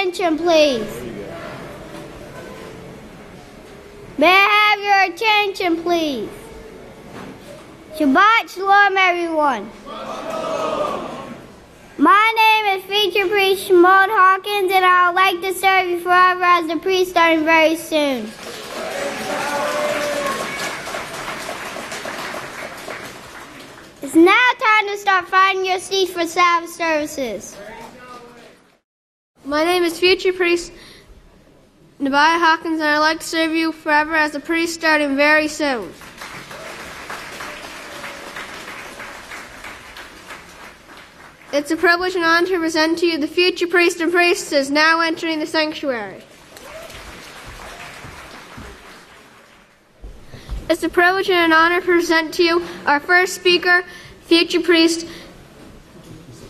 attention, please? May I have your attention, please? Shabbat Shalom, everyone. My name is Feature Priest Shimon Hawkins, and I would like to serve you forever as a priest starting very soon. It's now time to start finding your seats for Sabbath services. My name is Future Priest Nebiah Hawkins, and I'd like to serve you forever as a priest starting very soon. It's a privilege and honor to present to you the future priest and priestess now entering the sanctuary. It's a privilege and an honor to present to you our first speaker, future priest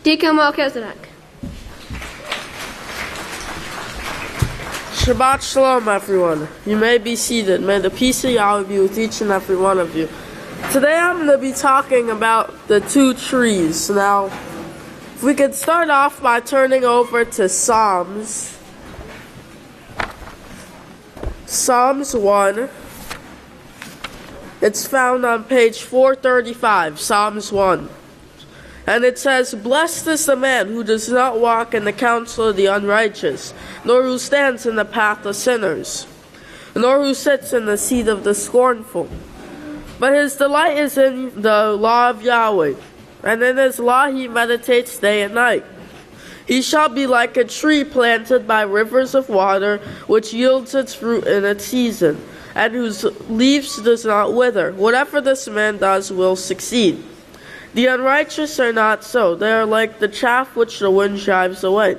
Deacon Melchizedek. Shabbat Shalom, everyone. You may be seated. May the peace of Yahweh be with each and every one of you. Today I'm going to be talking about the two trees. Now, if we could start off by turning over to Psalms 1. It's found on page 435, Psalms 1. And it says, "Blessed is the man who does not walk in the counsel of the unrighteous, nor who stands in the path of sinners, nor who sits in the seat of the scornful. But his delight is in the law of Yahweh, and in his law he meditates day and night. He shall be like a tree planted by rivers of water, which yields its fruit in its season, and whose leaves does not wither. Whatever this man does will succeed. The unrighteous are not so. They are like the chaff which the wind drives away.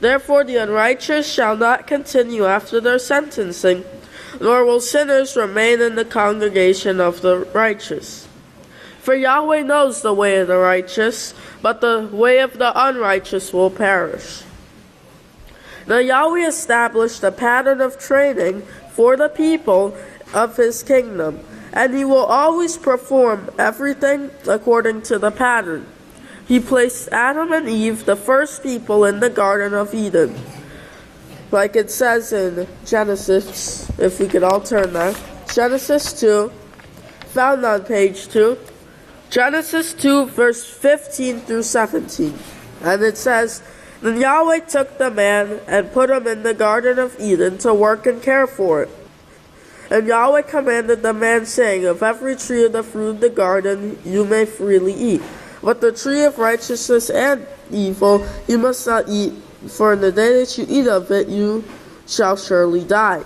Therefore the unrighteous shall not continue after their sentencing, nor will sinners remain in the congregation of the righteous. For Yahweh knows the way of the righteous, but the way of the unrighteous will perish." Now Yahweh established a pattern of training for the people of his kingdom, and he will always perform everything according to the pattern. He placed Adam and Eve, the first people, in the Garden of Eden. Like it says in Genesis, if we could all turn there. Genesis 2, found on page 2. Genesis 2, verse 15 through 17. And it says, "Then Yahweh took the man and put him in the Garden of Eden to work and care for it. And Yahweh commanded the man, saying, Of every tree of the fruit of the garden you may freely eat, but the tree of righteousness and evil you must not eat, for in the day that you eat of it you shall surely die."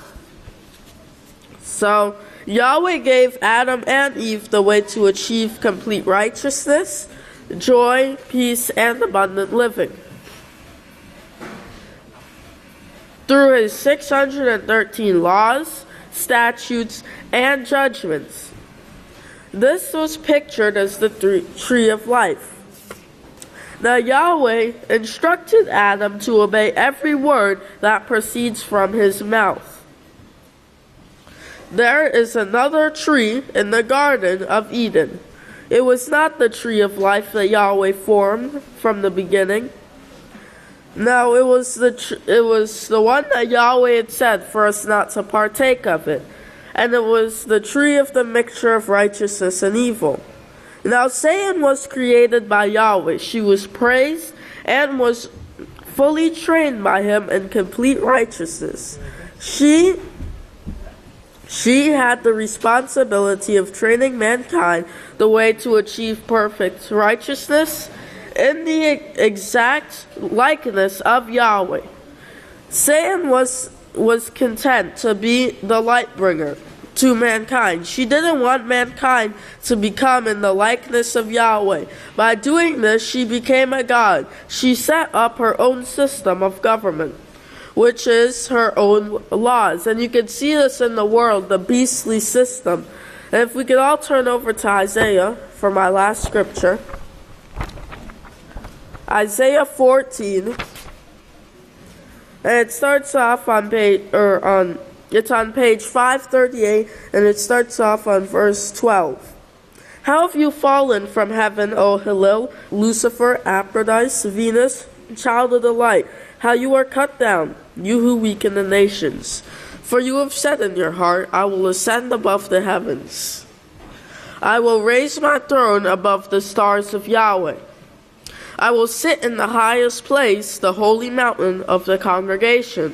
So Yahweh gave Adam and Eve the way to achieve complete righteousness, joy, peace, and abundant living. Through his 613 laws, statutes, and judgments. This was pictured as the tree of life. Now Yahweh instructed Adam to obey every word that proceeds from his mouth. There is another tree in the Garden of Eden. It was not the tree of life that Yahweh formed from the beginning. No, it was the one that Yahweh had said for us not to partake of it. And it was the tree of the mixture of righteousness and evil. Now Satan was created by Yahweh. She was praised and was fully trained by him in complete righteousness. She had the responsibility of training mankind the way to achieve perfect righteousness in the exact likeness of Yahweh. Satan was content to be the light bringer to mankind. She didn't want mankind to become in the likeness of Yahweh. By doing this, she became a god. She set up her own system of government, which is her own laws. And you can see this in the world, the beastly system. And if we could all turn over to Isaiah for my last scripture. Isaiah 14, and it starts off on page 538, and it starts off on verse 12. "How have you fallen from heaven, O Hillel, Lucifer, Aphrodite, Venus, child of the light? how you are cut down, you who weaken the nations. For you have said in your heart, I will ascend above the heavens. I will raise my throne above the stars of Yahweh. I will sit in the highest place, the holy mountain of the congregation.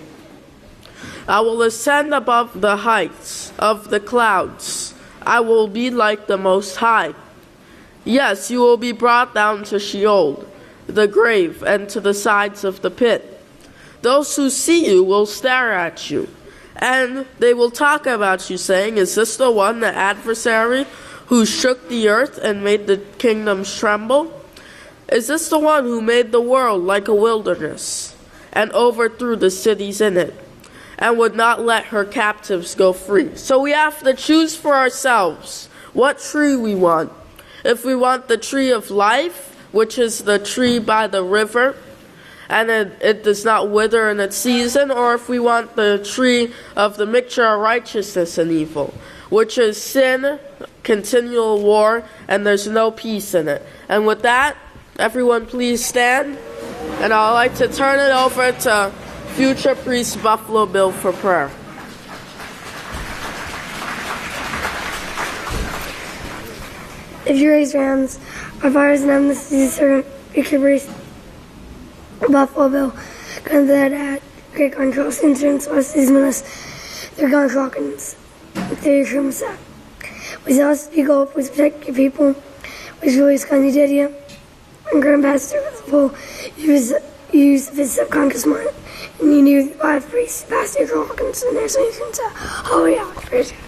I will ascend above the heights of the clouds. I will be like the Most High. Yes, you will be brought down to Sheol, the grave, and to the sides of the pit. Those who see you will stare at you, and they will talk about you, saying, is this the one, the adversary, who shook the earth and made the kingdoms tremble? Is this the one who made the world like a wilderness, and overthrew the cities in it, and would not let her captives go free? So we have to choose for ourselves what tree we want. If we want the tree of life, which is the tree by the river, and it does not wither in its season, or if we want the tree of the mixture of righteousness and evil, which is sin, continual war, and there's no peace in it. And with that, everyone please stand, and I'd like to turn it over to future priest Buffalo Bill for prayer. If you raise your hands, our fathers in heaven, this is your servant, future priest Buffalo Bill, come to that at great control, insurance, was these minutes, their gun Hawkins, through your room set. We shall speak up, we protect your people, which release kindly did you, and grant pastor with full use of his subconscious mind, and you knew the five priests, Pastor Hawkins, and their saints, Hallelujah, praise God.